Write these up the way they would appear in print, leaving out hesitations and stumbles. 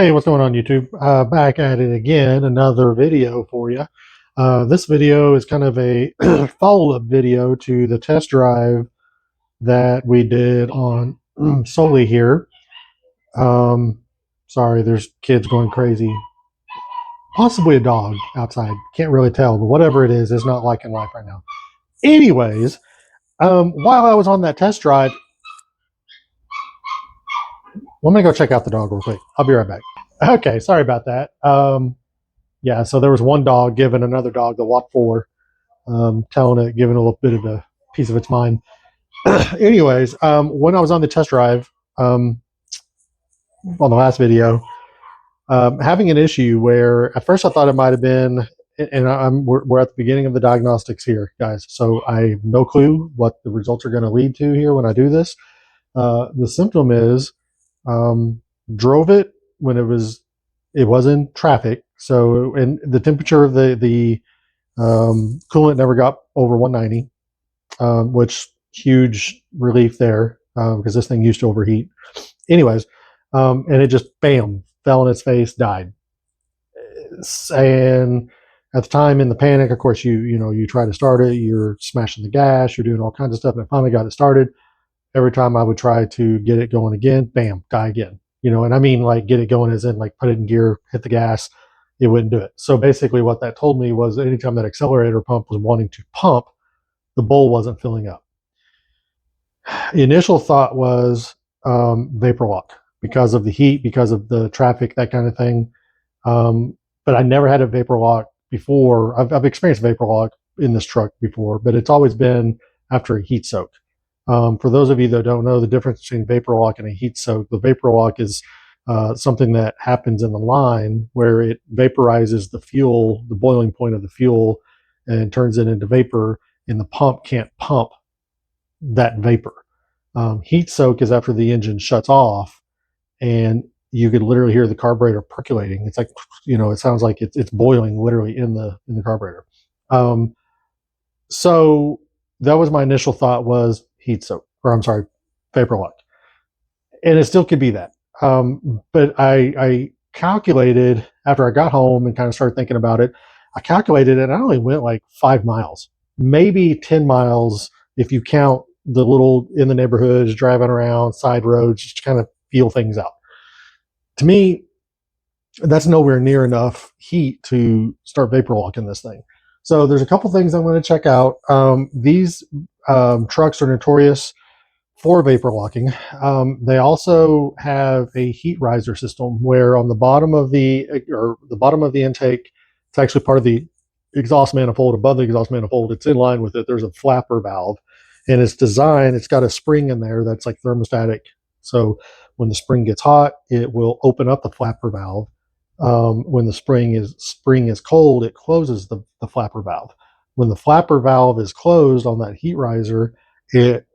Hey, what's going on YouTube? Back at it again, another video for you. This video is kind of a follow-up video to the test drive that we did on Soli here. Um, Sorry, there's kids going crazy. Possibly a dog outside. Can't really tell, but whatever it is not like in life right now. Anyways, while I was on that test drive, let me go check out the dog real quick. I'll be right back. Okay, sorry about that. Yeah, so there was one dog giving another dog the Walk 4, telling it, giving a little bit of a piece of its mind. Anyways, when I was on the test drive on the last video, having an issue where at first I thought it might have been, and we're at the beginning of the diagnostics here, guys. So I have no clue what the results are going to lead to here when I do this. The symptom is drove it when it was in traffic. So, and the temperature of the coolant never got over 190, which huge relief there because this thing used to overheat. Anyways, and it just bam fell in its face, died. And at the time, in the panic, of course, you try to start it, you're smashing the gas, you're doing all kinds of stuff, and I finally got it started. Every time I would try to get it going again, bam, die again. And I mean like get it going as in like put it in gear, hit the gas, it wouldn't do it. So basically what that told me was anytime that accelerator pump was wanting to pump, the bowl wasn't filling up. The initial thought was vapor lock because of the heat, because of the traffic, that kind of thing. But I never had a vapor lock before. I've experienced vapor lock in this truck before, but it's always been after a heat soak. For those of you that don't know the difference between vapor lock and a heat soak, the vapor lock is something that happens in the line where it vaporizes the fuel, the boiling point of the fuel, and turns it into vapor, and the pump can't pump that vapor. Heat soak is after the engine shuts off, and you could literally hear the carburetor percolating. It's like, it sounds like it's boiling literally in the carburetor. So that was my initial thought, was heat soak, or I'm sorry, vapor lock, and it still could be that. But I calculated after I got home and kind of started thinking about it. I calculated it. I only went like 5 miles, maybe 10 miles if you count the little in the neighborhoods, driving around side roads, just to kind of feel things out. To me, that's nowhere near enough heat to start vapor locking this thing. So there's a couple things I'm going to check out. These trucks are notorious for vapor locking. They also have a heat riser system where on the bottom of the intake, it's actually part of the exhaust manifold. Above the exhaust manifold, it's in line with it. There's a flapper valve, and it's designed. It's got a spring in there that's like thermostatic. So when the spring gets hot, it will open up the flapper valve. When the spring is cold, it closes the flapper valve. When the flapper valve is closed on that heat riser, it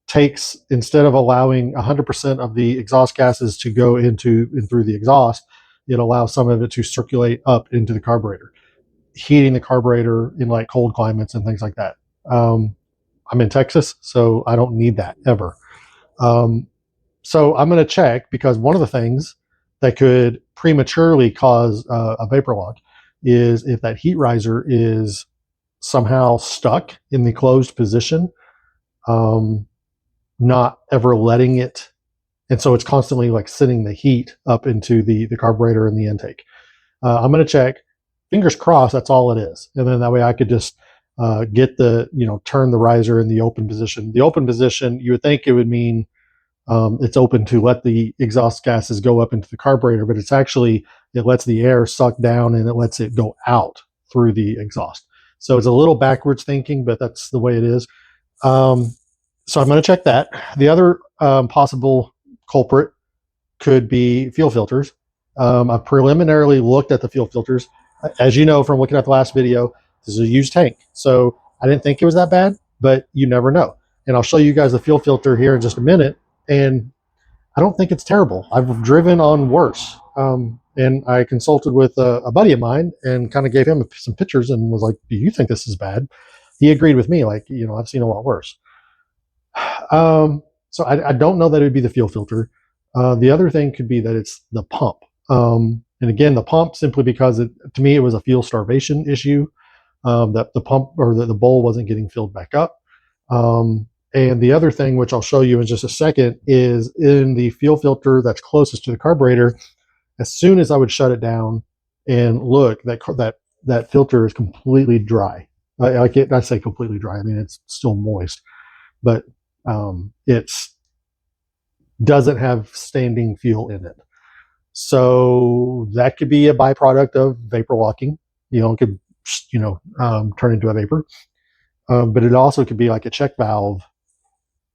takes, instead of allowing 100% of the exhaust gases to go into and through the exhaust, it allows some of it to circulate up into the carburetor, heating the carburetor in like cold climates and things like that. I'm in Texas, so I don't need that ever. So I'm going to check, because one of the things that could prematurely cause a vapor lock is if that heat riser is somehow stuck in the closed position, not ever letting it, and so it's constantly like sending the heat up into the carburetor and the intake. I'm going to check. Fingers crossed that's all it is, and then that way I could just get turn the riser in the open position. The open position, you would think it would mean it's open to let the exhaust gases go up into the carburetor, but it's actually, it lets the air suck down and it lets it go out through the exhaust. So it's a little backwards thinking, but that's the way it is. So I'm going to check that. The other possible culprit could be fuel filters. I've preliminarily looked at the fuel filters. As you know from looking at the last video, this is a used tank, so I didn't think it was that bad, but you never know. And I'll show you guys the fuel filter here in just a minute, and I don't think it's terrible. I've driven on worse. And I consulted with a buddy of mine and kind of gave him some pictures and was like, do you think this is bad? He agreed with me, like, I've seen a lot worse. So I don't know that it would be the fuel filter. The other thing could be that it's the pump. And again, the pump, simply because to me, it was a fuel starvation issue, that the pump or the bowl wasn't getting filled back up. And the other thing, which I'll show you in just a second, is in the fuel filter that's closest to the carburetor. As soon as I would shut it down and look, that filter is completely dry. I say completely dry. I mean, it's still moist, but it's doesn't have standing fuel in it. So that could be a byproduct of vapor locking. It could, turn into a vapor. But it also could be like a check valve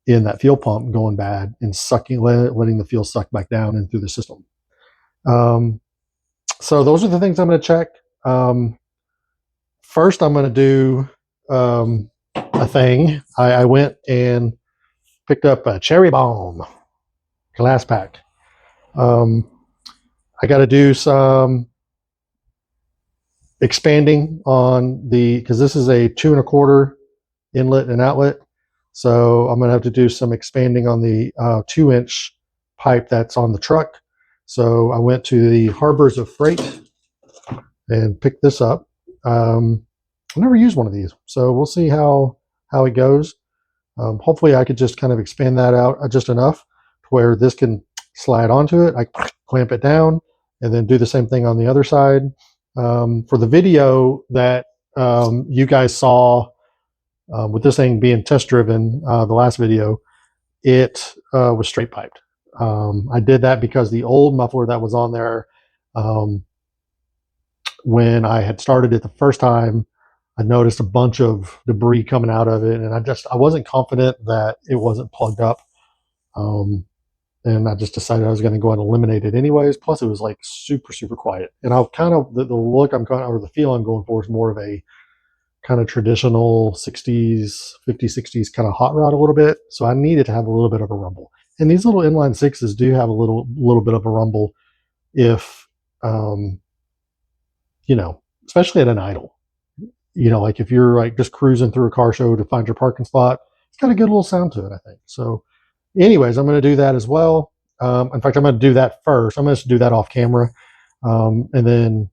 in that fuel pump going bad and letting the fuel suck back down and through the system. So those are the things I'm going to check. First, I'm going to do a thing. I went and picked up a cherry bomb glass pack. I got to do some expanding on because this is a 2 1/4 inlet and outlet. So I'm going to have to do some expanding on the 2-inch pipe that's on the truck. So I went to the Harbors of Freight and picked this up. I've never used one of these, so we'll see how it goes. Hopefully I could just kind of expand that out just enough to where this can slide onto it. I clamp it down and then do the same thing on the other side. For the video that you guys saw with this thing being test driven, the last video, it was straight piped. I did that because the old muffler that was on there, when I had started it the first time, I noticed a bunch of debris coming out of it, and I wasn't confident that it wasn't plugged up. And I just decided I was going to go and eliminate it anyways. Plus, it was like super, super quiet. And I'll kind of, the look I'm going, or the feel I'm going for, is more of a kind of traditional 60s, 50s, 60s kind of hot rod a little bit. So I needed to have a little bit of a rumble. And these little inline sixes do have a little bit of a rumble if, especially at an idle. Like if you're like just cruising through a car show to find your parking spot, it's got a good little sound to it, I think. So anyways, I'm going to do that as well. In fact, I'm going to do that first. I'm going to do that off camera. And then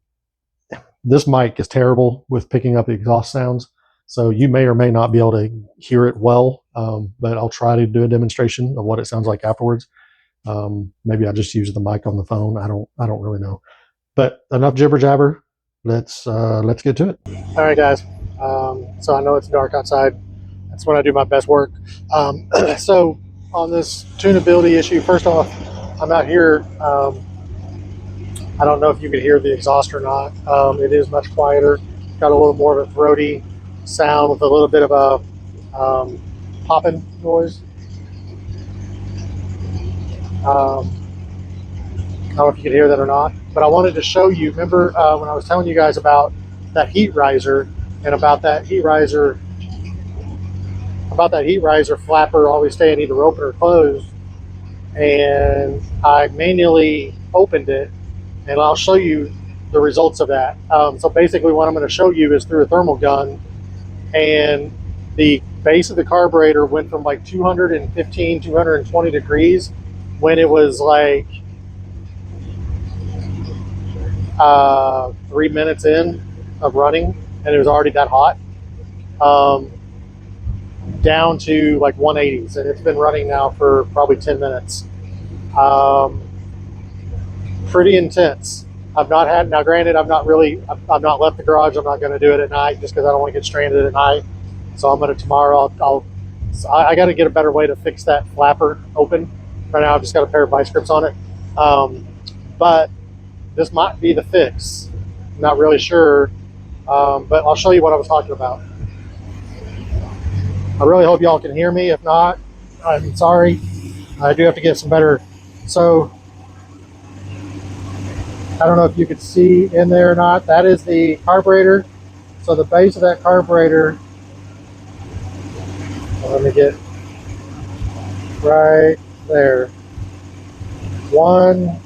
this mic is terrible with picking up the exhaust sounds. So you may or may not be able to hear it well, but I'll try to do a demonstration of what it sounds like afterwards. Maybe I'll just use the mic on the phone. I don't really know. But enough jibber jabber. Let's get to it. All right, guys. So I know it's dark outside. That's when I do my best work. So on this tunability issue, first off, I'm out here. I don't know if you can hear the exhaust or not. It is much quieter. Got a little more of a throaty sound with a little bit of a popping noise. I don't know if you can hear that or not, but I wanted to show you. Remember when I was telling you guys about that heat riser and about that heat riser flapper always staying either open or closed, and I manually opened it, and I'll show you the results of that. So basically what I'm going to show you is through a thermal gun, and the base of the carburetor went from like 215, 220 degrees when it was like 3 minutes in of running, and it was already that hot, down to like 180s, and it's been running now for probably 10 minutes. Pretty intense. I've not had, now granted, I've not left the garage. I'm not going to do it at night just because I don't want to get stranded at night. So I'm going to tomorrow, I got to get a better way to fix that flapper open. Right now I've just got a pair of vice grips on it. But this might be the fix. I'm not really sure, but I'll show you what I was talking about. I really hope y'all can hear me. If not, I'm sorry. I do have to get some better. So I don't know if you could see in there or not. That is the carburetor. So the base of that carburetor, let me get right there. Well,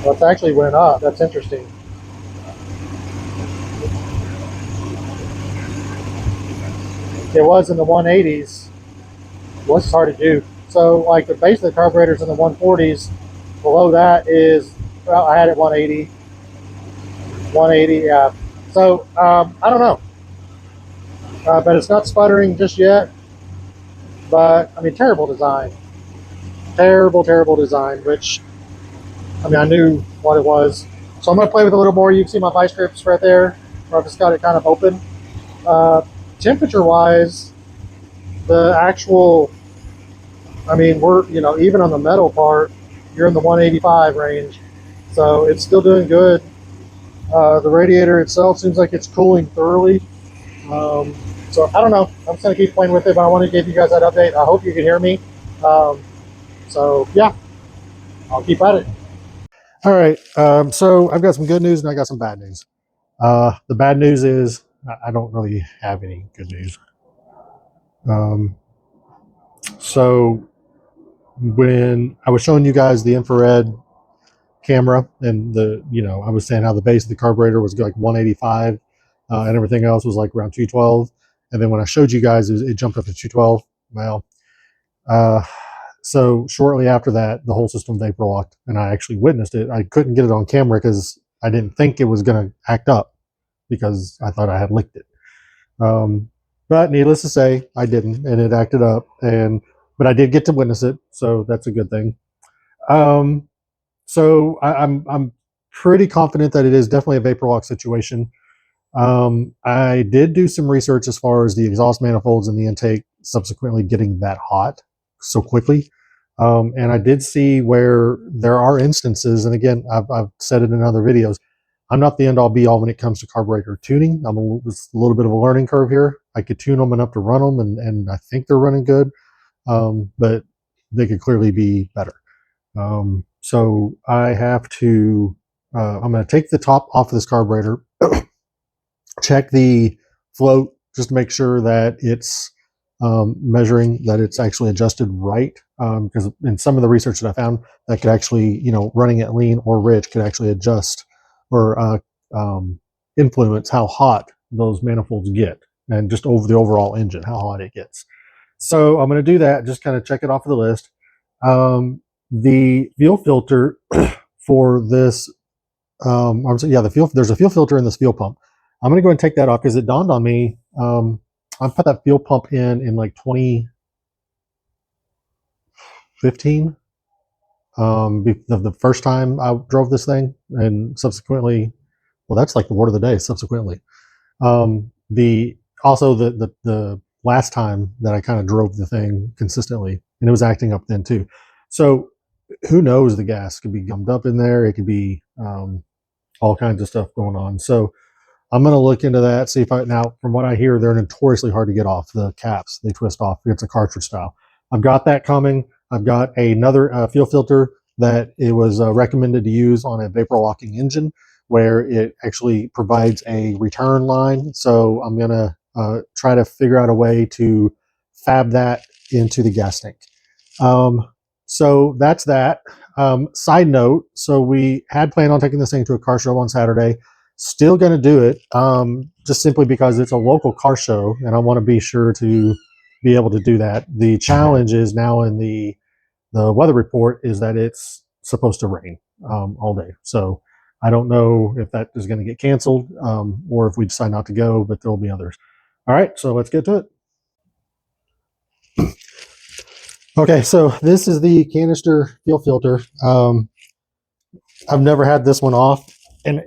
it's actually went up. That's interesting. It was in the 180s Well, this is hard to do. So, like the base of the carburetors in the 140s, below that is, well, I had it 180, 180, yeah. So, I don't know, but it's not sputtering just yet. But I mean, terrible design, terrible design. Which I mean, I knew what it was. So I'm gonna play with it a little more. You can see my vice grips right there, where I've just got it kind of open. Uh, Temperature wise, the actual, I mean, we're, even on the metal part, you're in the 185 range. So it's still doing good. The radiator itself seems like it's cooling thoroughly. Um, so I don't know. I'm just going to keep playing with it, but I want to give you guys that update. I hope you can hear me. Um, so yeah, I'll keep at it. All right. So I've got some good news and I got some bad news. The bad news is I don't really have any good news. Um, so when I was showing you guys the infrared camera and I was saying how the base of the carburetor was like 185 and everything else was like around 212. And then when I showed you guys, it jumped up to 212. Well, uh, so shortly after that, the whole system vapor locked and I actually witnessed it. I couldn't get it on camera because I didn't think it was going to act up because I thought I had licked it. But needless to say, I didn't, and it acted up. But I did get to witness it, so that's a good thing. Um, so I'm pretty confident that it is definitely a vapor lock situation. I did do some research as far as the exhaust manifolds and the intake subsequently getting that hot so quickly. And I did see where there are instances, and again, I've said it in other videos, I'm not the end all be all when it comes to carburetor tuning. It's a little bit of a learning curve here. I could tune them enough to run them, and I think they're running good, but they could clearly be better. So I have to, I'm going to take the top off of this carburetor, check the float just to make sure that it's measuring, that it's actually adjusted right. Because in some of the research that I found, that could actually, running at lean or rich could actually adjust or influence how hot those manifolds get and just over the overall engine, how hot it gets. So I'm going to do that, just kind of check it off of the list. The fuel filter for this, there's a fuel filter in this fuel pump. I'm going to go and take that off because it dawned on me. I put that fuel pump in like 2015. The first time I drove this thing, and subsequently, well, that's like the word of the day. Subsequently, the also the last time that I kind of drove the thing consistently, and it was acting up then too. So who knows? The gas could be gummed up in there. It could be all kinds of stuff going on. So I'm going to look into that, see if now, from what I hear, they're notoriously hard to get off. The caps, they twist off. It's a cartridge style. I've got that coming. I've got another fuel filter that it was recommended to use on a vapor locking engine where it actually provides a return line. So I'm going to try to figure out a way to fab that into the gas tank. So that's that. Side note, so we had planned on taking this thing to a car show on Saturday. Still going to do it, just simply because it's a local car show, and I want to be sure to be able to do that. The challenge is now in the weather report is that it's supposed to rain all day. So I don't know if that is going to get canceled or if we decide not to go, but there will be others. All right, so let's get to it. Okay, so this is the canister fuel filter. I've never had this one off, and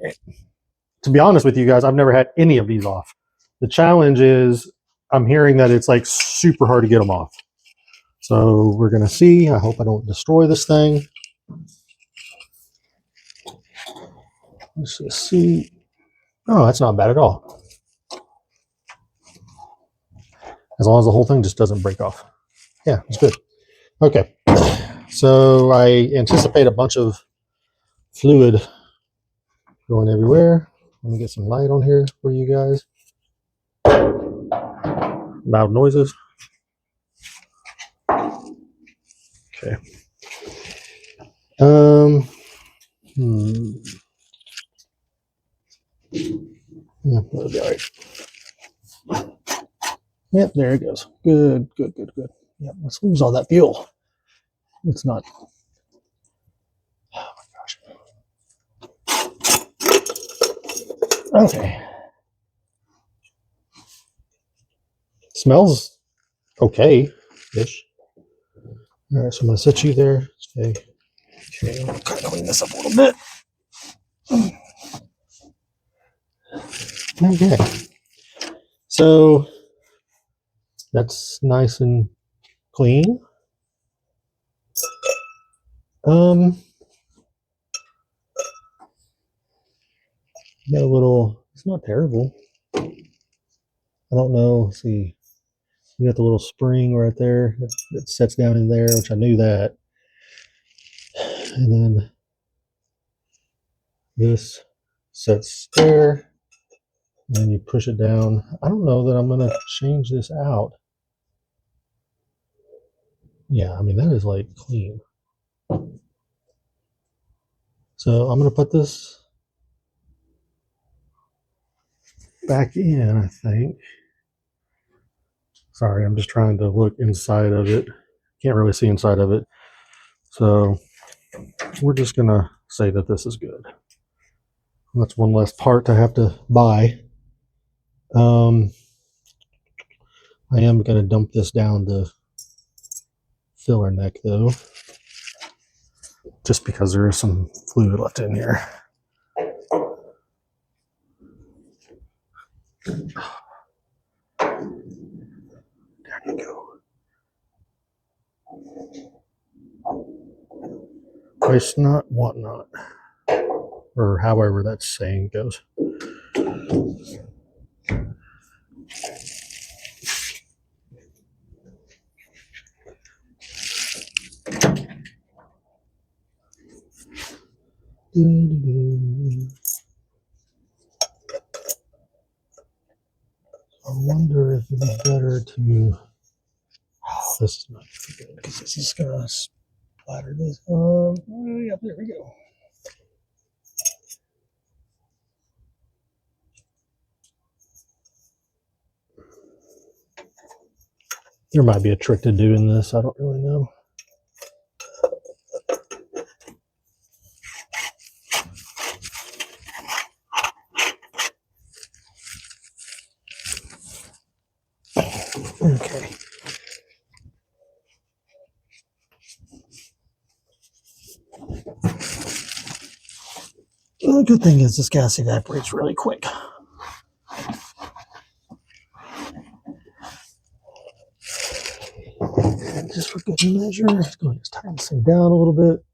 to be honest with you guys, I've never had any of these off. The challenge is I'm hearing that it's like super hard to get them off. So we're going to see. I hope I don't destroy this thing. Let's just see. Oh, that's not bad at all. As long as the whole thing just doesn't break off. Yeah, it's good. Okay. So I anticipate a bunch of fluid going everywhere. Let me get some light on here for you guys. Loud noises. Okay. Yeah, that'll be all right. Yep, there it goes. Good. Yeah, let's lose all that fuel. It's not. Oh my gosh. Okay. Smells okay-ish. All right, so I'm gonna set you there. Okay. Okay, I'm gonna kind of clean this up a little bit. Okay. So that's nice and clean. Got a little. It's not terrible. I don't know. Let's see. You got the little spring right there that sets down in there, which I knew that. And then this sets there. And then you push it down. I don't know that I'm going to change this out. Yeah, I mean, that is like clean. So I'm going to put this back in, I think. Sorry, I'm just trying to look inside of it. Can't really see inside of it. So we're just going to say that this is good. That's one less part to have to buy. I am going to dump this down the filler neck though, just because there is some fluid left in here. There you go. Waste not, want not, or however that saying goes. I wonder if it's better to. Oh, this is not good because this is gonna splatter this. Yep, there we go. There might be a trick to doing this. I don't really know. Okay. Well, the good thing is this gas evaporates really quick. And just for good measure, let's go ahead and just tighten this thing down a little bit.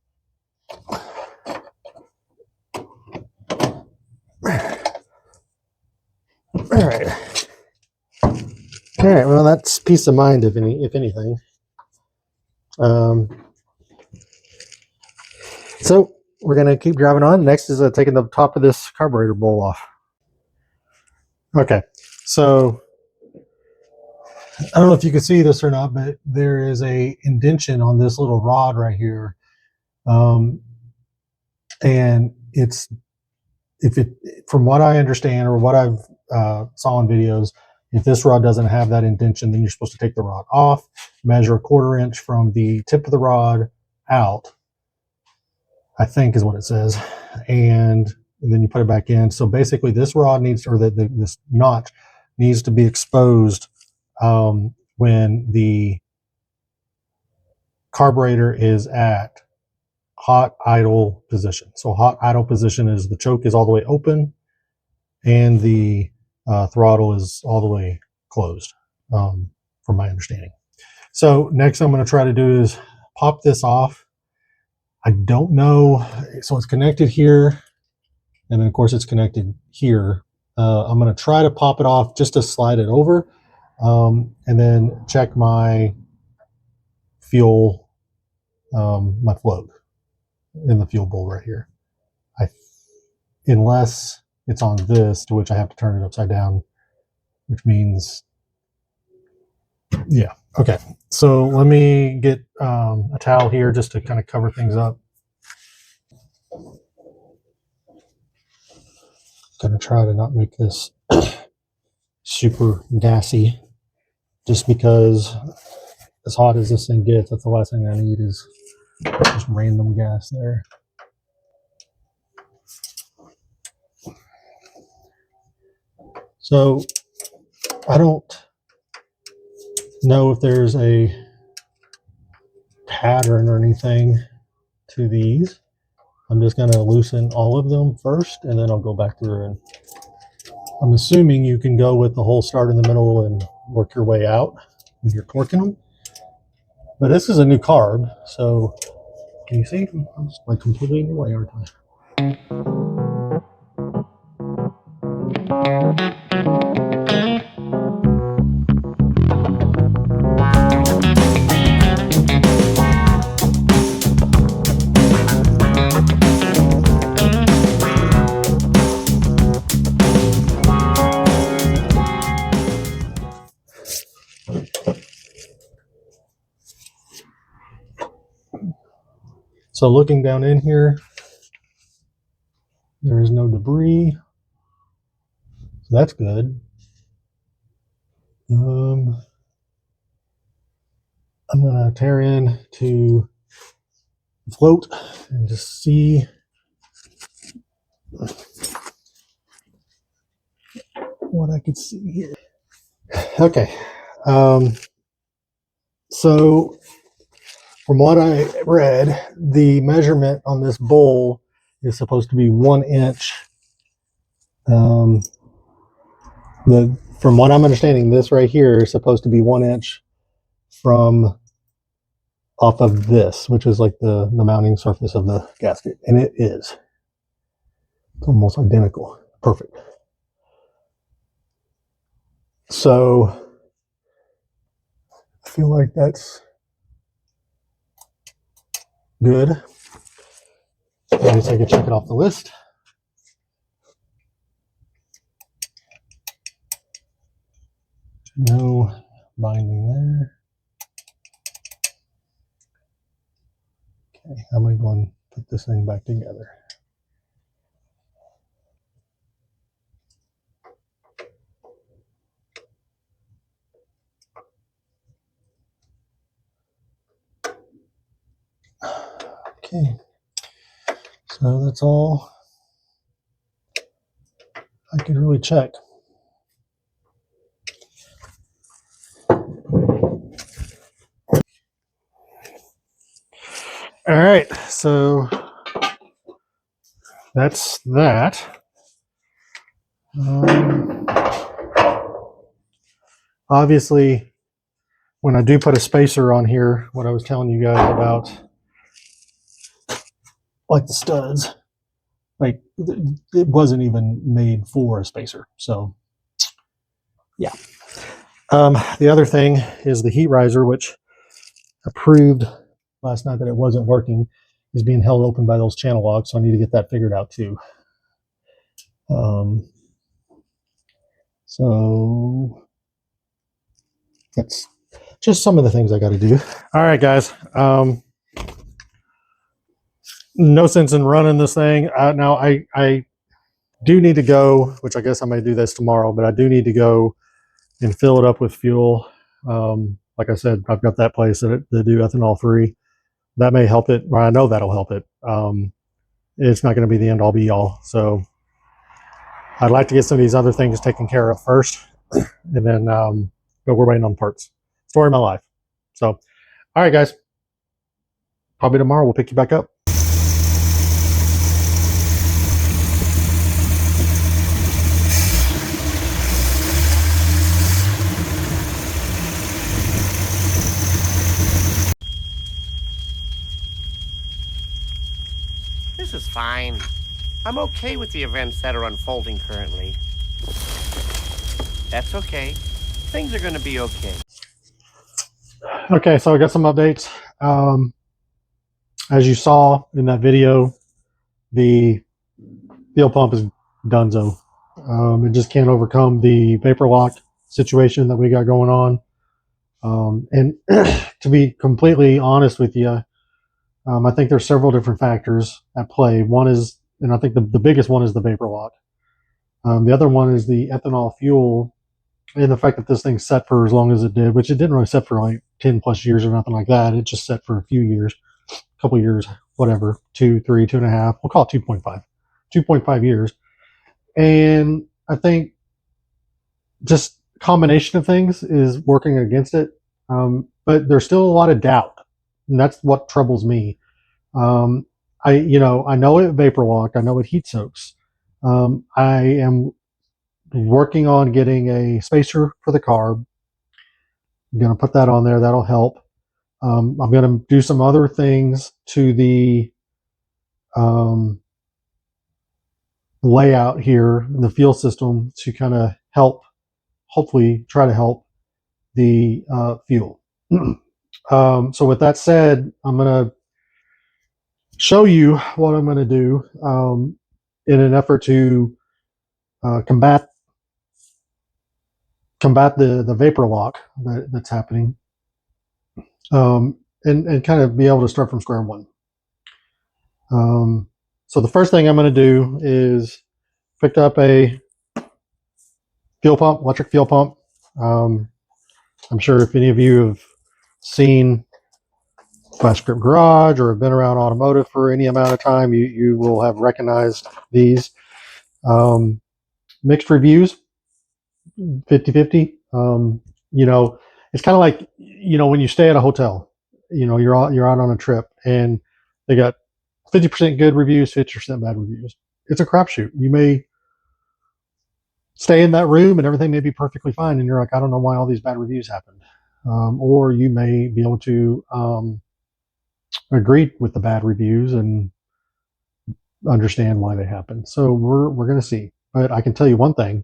All right. All right. Well, that's peace of mind, if anything. So we're gonna keep driving on. Next is taking the top of this carburetor bowl off. Okay. So I don't know if you can see this or not, but there is a indentation on this little rod right here, and from what I understand or what I've saw in videos, if this rod doesn't have that indentation, then you're supposed to take the rod off, measure a 1/4 inch from the tip of the rod out, I think is what it says, and then you put it back in. So basically, this rod needs, or this notch needs to be exposed when the carburetor is at hot idle position. So hot idle position is the choke is all the way open and the throttle is all the way closed, from my understanding. So next I'm going to try to do is pop this off. I don't know. So it's connected here, and then of course it's connected here. I'm going to try to pop it off just to slide it over, and then check my fuel, my float in the fuel bowl right here. Unless it's on this, to which I have to turn it upside down, which means, yeah. Okay. So let me get a towel here just to kind of cover things up. Gonna try to not make this super gassy, just because as hot as this thing gets, that's the last thing I need is just random gas there. So I don't know if there's a pattern or anything to these. I'm just going to loosen all of them first, and then I'll go back through. And I'm assuming you can go with the hole start in the middle and work your way out when you're torquing them. But this is a new carb, so can you see? I'm just like completely in the way, aren't I? So looking down in here, there is no debris. So that's good. I'm gonna tear in to float and just see what I can see here. Okay. So from what I read, the measurement on this bowl is supposed to be 1 inch. From what I'm understanding, this right here is supposed to be 1 inch from off of this, which is like the mounting surface of the gasket, and it is. It's almost identical. Perfect. So I feel like that's good. I guess I can check it off the list. No binding there. Okay, I'm going to go and put this thing back together. Okay, so that's all I could really check. All right, so that's that. Obviously, when I do put a spacer on here, what I was telling you guys about, like the studs, like it wasn't even made for a spacer. So yeah. The other thing is the heat riser, which I proved last night that it wasn't working, is being held open by those channel locks. So I need to get that figured out too. So that's just some of the things I got to do. All right, guys. No sense in running this thing. Now I do need to go, which I guess I may do this tomorrow, but I do need to go and fill it up with fuel. Like I said, I've got that place that do ethanol free. That may help it, or I know that'll help it. It's not going to be the end all be all. So I'd like to get some of these other things taken care of first, and then, but we're waiting on parts. Story of my life. So, all right, guys. Probably tomorrow we'll pick you back up. This is fine. I'm okay with the events that are unfolding currently. That's okay. Things are going to be okay. Okay, so I got some updates. As you saw in that video, the fuel pump is donezo. It just can't overcome the vapor lock situation that we got going on. And to be completely honest with you, I think there's several different factors at play. One is, and I think the biggest one is the vapor lock. The other one is the ethanol fuel and the fact that this thing set for as long as it did, which it didn't really set for like 10 plus years or nothing like that. It's just set for a few years, a couple years, whatever, 2, 3, 2.5. We'll call it 2.5 years. And I think just combination of things is working against it. But there's still a lot of doubt, and that's what troubles me. I know it vapor locked. I know it heat soaks. I am working on getting a spacer for the carb. I'm going to put that on there. That'll help. I'm going to do some other things to the layout here, the fuel system, to kind of help, hopefully try to help the fuel. So with that said, I'm going to show you what I'm going to do in an effort to combat the vapor lock that's happening, and kind of be able to start from square one. So the first thing I'm going to do is picked up a fuel pump, electric fuel pump. I'm sure if any of you have seen Flash Script Garage or have been around automotive for any amount of time, you will have recognized these. Mixed reviews, 50-50. It's kind of like, when you stay at a hotel, you're out on a trip and they got 50% good reviews, 50% bad reviews. It's a crapshoot. You may stay in that room and everything may be perfectly fine, and you're like, I don't know why all these bad reviews happened. Or you may be able to agree with the bad reviews and understand why they happened. So we're going to see. But I can tell you one thing: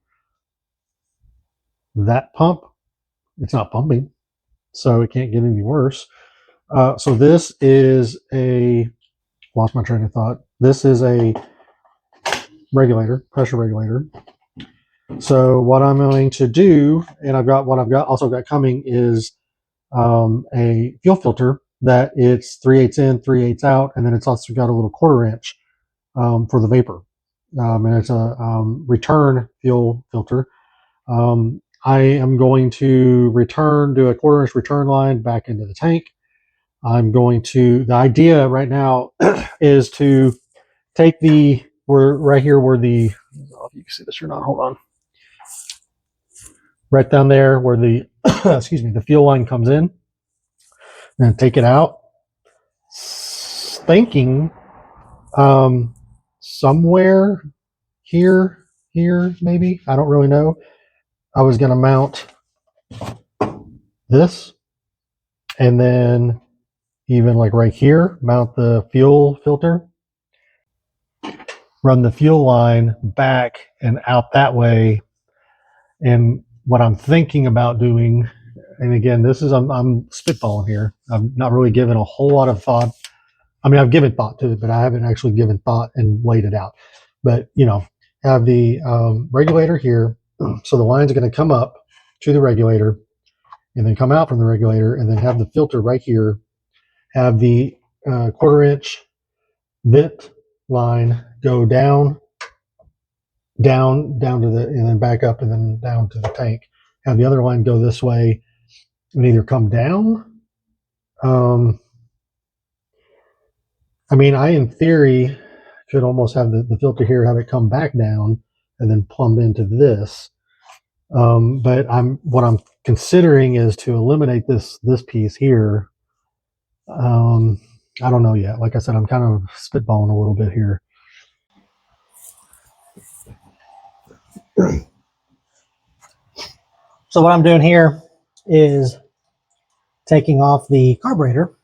that pump, it's not pumping, so it can't get any worse. So this is lost my train of thought. This is a regulator, pressure regulator. So what I'm going to do, and I've also got coming, is a fuel filter that it's 3/8 in, 3/8 out, and then it's also got a little 1/4 inch for the vapor, and it's a return fuel filter. I am going to do a 1/4 inch return line back into the tank. The idea right now is to take right here where I don't know if you can see this or not, hold on. Right down there where the, the fuel line comes in, and take it out, thinking somewhere here, maybe, I don't really know. I was going to mount this, and then even like right here, mount the fuel filter, run the fuel line back and out that way. And what I'm thinking about doing, and again, I'm spitballing here. I'm not really giving a whole lot of thought. I mean, I've given thought to it, but I haven't actually given thought and laid it out. But, have the regulator here. So the line's going to come up to the regulator and then come out from the regulator, and then have the filter right here. Have the 1/4 inch vent line go down to and then back up and then down to the tank. Have the other line go this way and either come down. I in theory, could almost have the filter here, have it come back down and then plumb into this. But what I'm considering is to eliminate this piece here. I don't know yet. Like I said, I'm kind of spitballing a little bit here. So what I'm doing here is taking off the carburetor.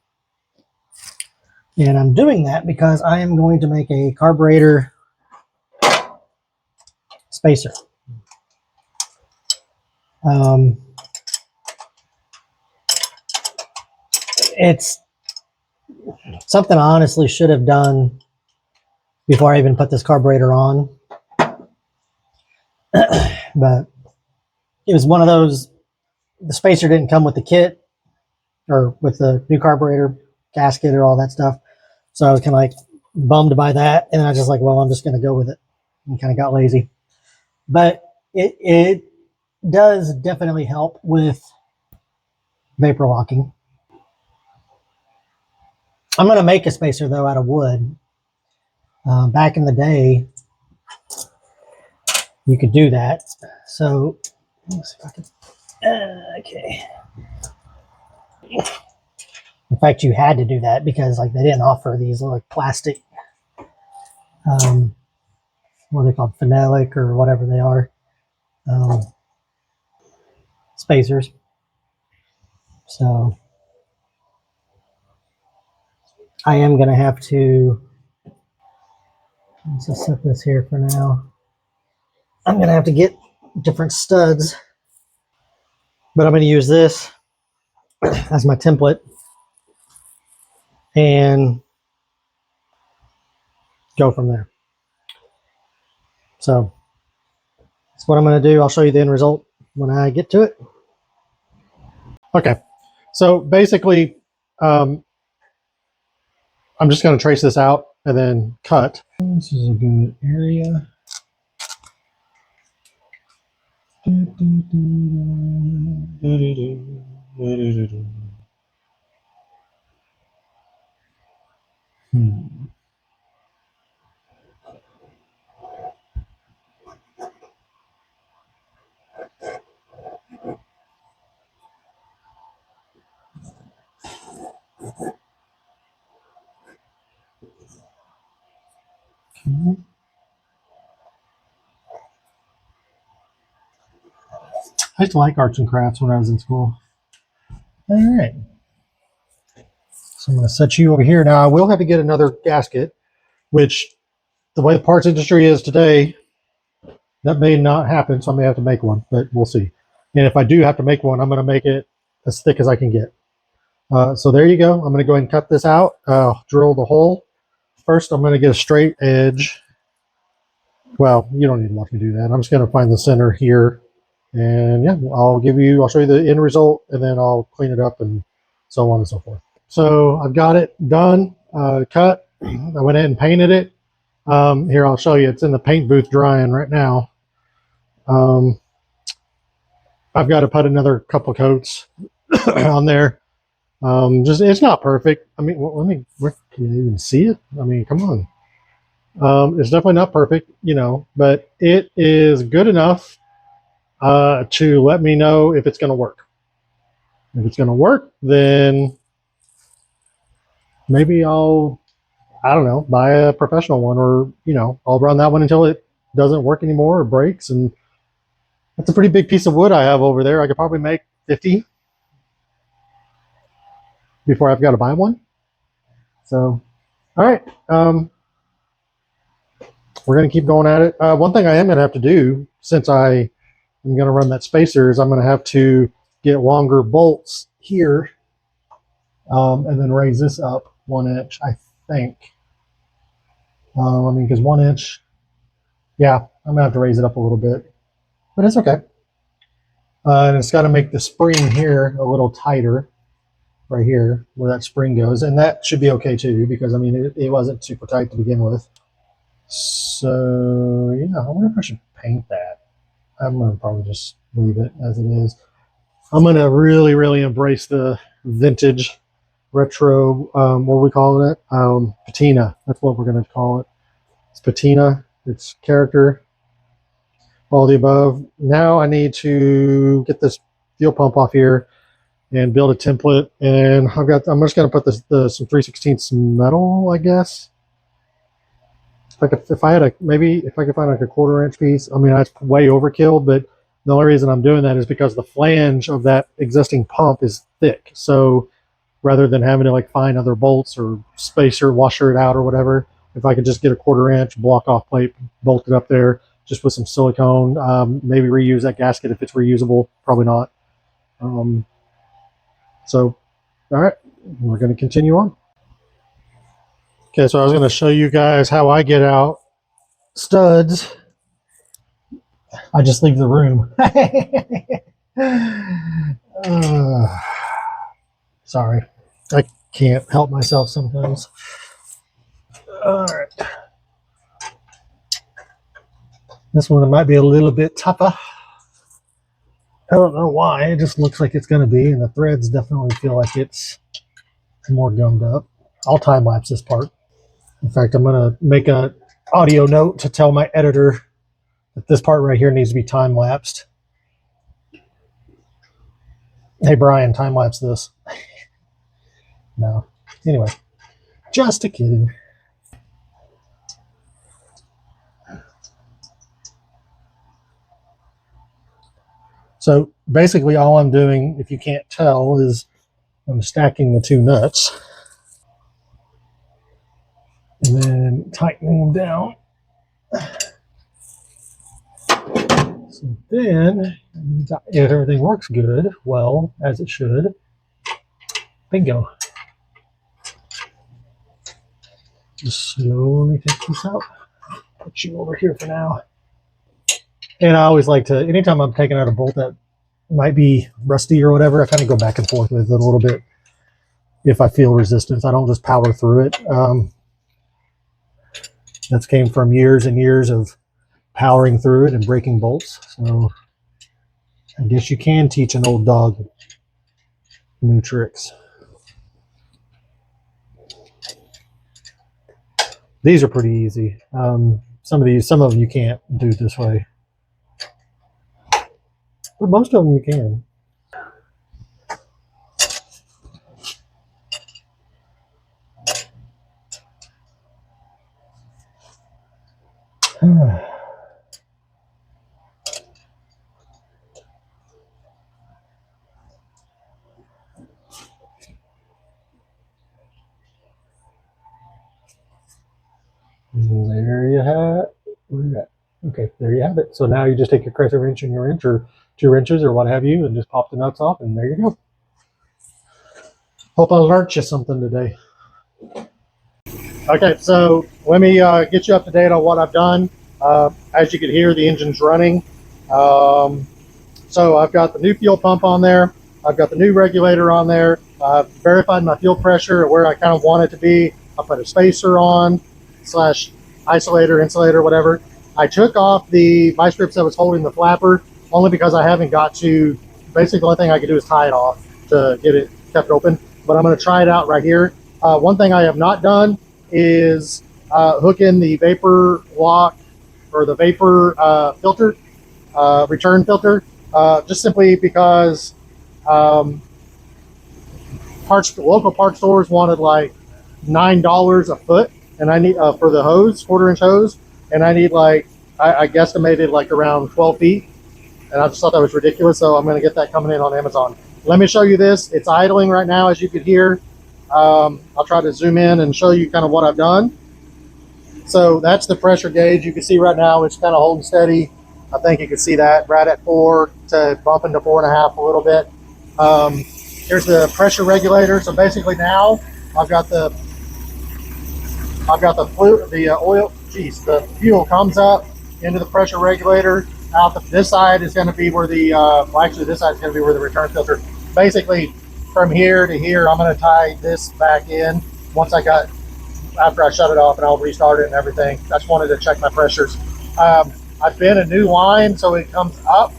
And I'm doing that because I am going to make a carburetor spacer. It's something I honestly should have done before I even put this carburetor on. But it was one of those, the spacer didn't come with the kit or with the new carburetor gasket or all that stuff. So I was kind of like bummed by that. And I was just like, well, I'm just going to go with it, and kind of got lazy. But it does definitely help with vapor locking. I'm going to make a spacer though out of wood. Back in the day, you could do that. So let's see if I can. Okay. In fact, you had to do that because like they didn't offer these like plastic, what are they called, phenolic or whatever they are, spacers. So I am going to have to. Let's just set this here for now. I'm going to have to get different studs, but I'm going to use this as my template and go from there. So that's what I'm going to do. I'll show you the end result when I get to it. Okay, so basically, I'm just going to trace this out and then cut. This is a good area. I used to like arts and crafts when I was in school. All right. So I'm going to set you over here. Now I will have to get another gasket, which the way the parts industry is today, that may not happen. So I may have to make one, but we'll see. And if I do have to make one, I'm going to make it as thick as I can get. So there you go. I'm going to go ahead and cut this out, drill the hole. First, I'm going to get a straight edge. Well, you don't need to watch me do that. I'm just going to find the center here. And yeah, I'll show you the end result, and then I'll clean it up and so on and so forth. So I've got it done, cut. I went ahead and painted it. Here, I'll show you. It's in the paint booth drying right now. I've got to put another couple coats on there. Just it's not perfect. I mean, where can you even see it? I mean, come on. It's definitely not perfect, but it is good enough to let me know if it's going to work. If it's going to work, then maybe I don't know, buy a professional one, or I'll run that one until it doesn't work anymore or breaks. And that's a pretty big piece of wood I have over there. I could probably make 50 before I've got to buy one. So, all right, we're going to keep going at it. One thing I am going to have to do, since I am going to run that spacer, is I'm going to have to get longer bolts here, and then raise this up 1 inch, I think. I mean, because 1 inch, yeah, I'm going to have to raise it up a little bit, but it's okay. And it's got to make the spring here a little tighter, right here, where that spring goes. And that should be okay too, because I mean, it wasn't super tight to begin with. So yeah, I wonder if I should paint that. I'm going to probably just leave it as it is. I'm going to really, really embrace the vintage retro, what are we calling it? Patina. That's what we're going to call it. It's patina. It's character. All the above. Now I need to get this fuel pump off here and build a template. And I'm just going to put some 3/16 metal, I guess. If I could find like a 1/4 inch piece. I mean, that's way overkill, but the only reason I'm doing that is because the flange of that existing pump is thick. So rather than having to like find other bolts or spacer, washer it out or whatever, if I could just get a 1/4 inch block off plate, bolt it up there, just with some silicone, maybe reuse that gasket if it's reusable, probably not. So, all right, we're going to continue on. Okay, so I was going to show you guys how I get out studs. I just leave the room. Sorry, I can't help myself sometimes. All right. This one might be a little bit tougher. I don't know why. It just looks like it's going to be, and the threads definitely feel like it's more gummed up. I'll time lapse this part. In fact, I'm gonna make a audio note to tell my editor that this part right here needs to be time lapsed. Hey Brian, time lapse this. No. Anyway, just a kidding. So basically all I'm doing, if you can't tell, is I'm stacking the two nuts and then tightening them down. So then, if everything works good, well, as it should, bingo. Just slowly take this out. Put you over here for now. And I always like to, anytime I'm taking out a bolt that might be rusty or whatever, I kind of go back and forth with it a little bit. If I feel resistance, I don't just power through it. That's came from years and years of powering through it and breaking bolts. So I guess you can teach an old dog new tricks. These are pretty easy. Some of them you can't do this way, but most of them you can. There you have it. Where you at? Okay, there you have it. So now you just take your crescent wrench and your wrench or 2 wrenches or what have you and just pop the nuts off and there you go. Hope I learned you something today. Okay, so let me get you up to date on what I've done. As you can hear, the engine's running. So I've got the new fuel pump on there. I've got the new regulator on there. I've verified my fuel pressure at where I kind of want it to be. I put a spacer on / isolator, insulator, whatever. I took off the vice grips that was holding the flapper only because I haven't got to, basically the only thing I could do is tie it off to get it kept open. But I'm going to try it out right here. One thing I have not done is hook in the vapor lock or the vapor filter, return filter, just simply because local parts stores wanted like $9 a foot, and I need for the hose, 1/4-inch hose, and I need like I guesstimated like around 12 feet, and I just thought that was ridiculous. So I'm going to get that coming in on Amazon. Let me show you this. It's idling right now, as you can hear. I'll try to zoom in and show you kind of what I've done. So that's the pressure gauge. You can see right now it's kind of holding steady. I think you can see that right at 4 to bumping to 4.5 a little bit. Here's the pressure regulator. So basically now I've got the fuel comes up into the pressure regulator. This side is going to be where the this side is going to be where the return filter. Basically, from here to here, I'm going to tie this back in after I shut it off, and I'll restart it and everything. I just wanted to check my pressures. I've been a new line, so it comes up,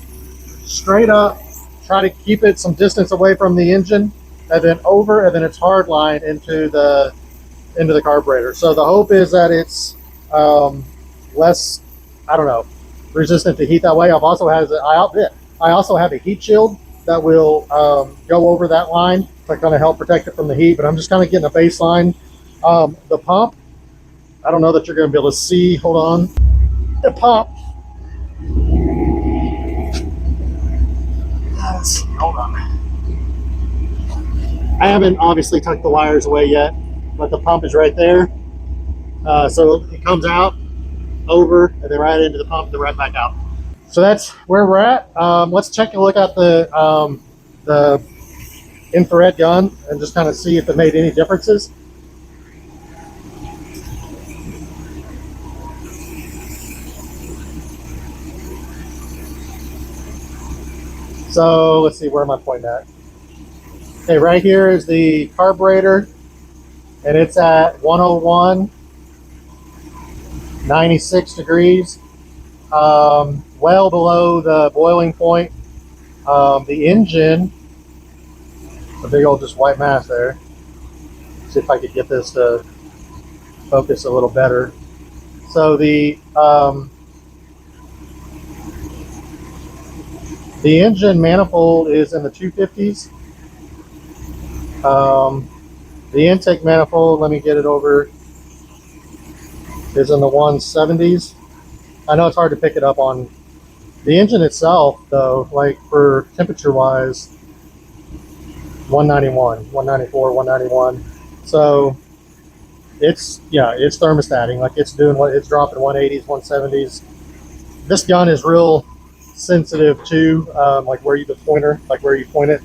straight up. Try to keep it some distance away from the engine, and then over, and then it's hard line into the carburetor. So the hope is that it's less, I don't know, resistant to heat that way. I also have a heat shield that will go over that line to kind of help protect it from the heat, but I'm just kind of getting a baseline. The pump, I don't know that you're going to be able to see. Hold on. The pump. Let's see. Hold on. I haven't obviously tucked the wires away yet, but the pump is right there. So it comes out, over, and then right into the pump, and then right back out. So that's where we're at. Let's take a look at the infrared gun and just kind of see if it made any differences. So let's see, where am I pointing at? Okay, right here is the carburetor, and it's at 101, 96 degrees, well below the boiling point. The engine, a big old just white mass there, see if I could get this to focus a little better. So the engine manifold is in the 250s. The intake manifold, let me get it over, is in the 170s. I know it's hard to pick it up on the engine itself, though, like for temperature wise, 191, 194, 191. So it's, yeah, it's thermostating, like it's doing what it's dropping 180s, 170s. This gun is real sensitive to like where you, the pointer, like where you point it.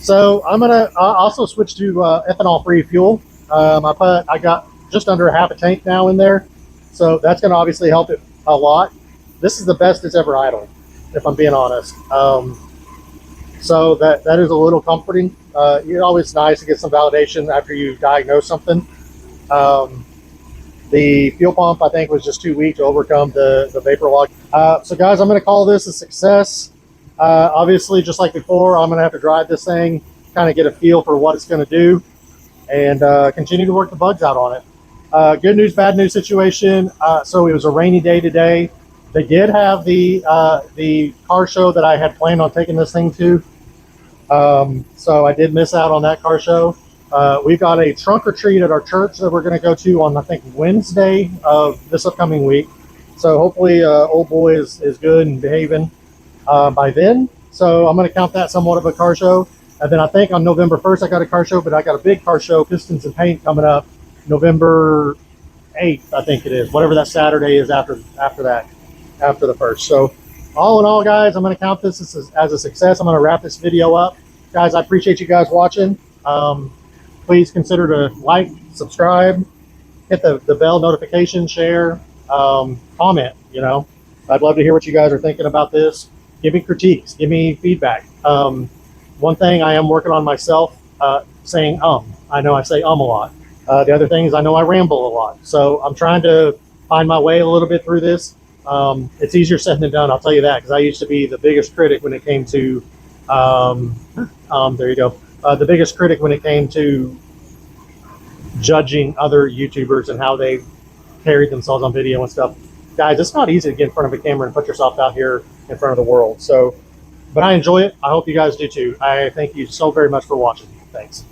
So I'm gonna also switch to ethanol-free fuel. I got just under a half a tank now in there, so that's gonna obviously help it a lot. This is the best it's ever idled, if I'm being honest. So that is a little comforting. It's always nice to get some validation after you diagnose something. The fuel pump, I think, was just too weak to overcome the vapor lock. So guys, I'm gonna call this a success. Obviously, just like before, I'm gonna have to drive this thing, kind of get a feel for what it's gonna do, and continue to work the bugs out on it. Good news, bad news situation. So it was a rainy day today. They did have the car show that I had planned on taking this thing to. So I did miss out on that car show. We've got a trunk or treat at our church that we're going to go to on, I think, Wednesday of this upcoming week. So hopefully old boy is good and behaving by then. So I'm going to count that somewhat of a car show. And then I think on November 1st I got a car show, but I got a big car show, Pistons and Paint, coming up November 8th, I think it is. Whatever that Saturday is after that, after the 1st. So all in all, guys, I'm going to count this as a success. I'm going to wrap this video up. Guys, I appreciate you guys watching. Please consider to like, subscribe, hit the bell notification, share, comment. You know, I'd love to hear what you guys are thinking about this. Give me critiques, give me feedback. One thing I am working on myself, saying I know I say a lot. The other thing is I know I ramble a lot. So I'm trying to find my way a little bit through this. It's easier said than done, I'll tell you that, because I used to be the biggest critic when it came to, there you go, the biggest critic when it came to judging other YouTubers and how they carried themselves on video and stuff. Guys, it's not easy to get in front of a camera and put yourself out here in front of the world. So, but I enjoy it. I hope you guys do too. I thank you so very much for watching. Thanks.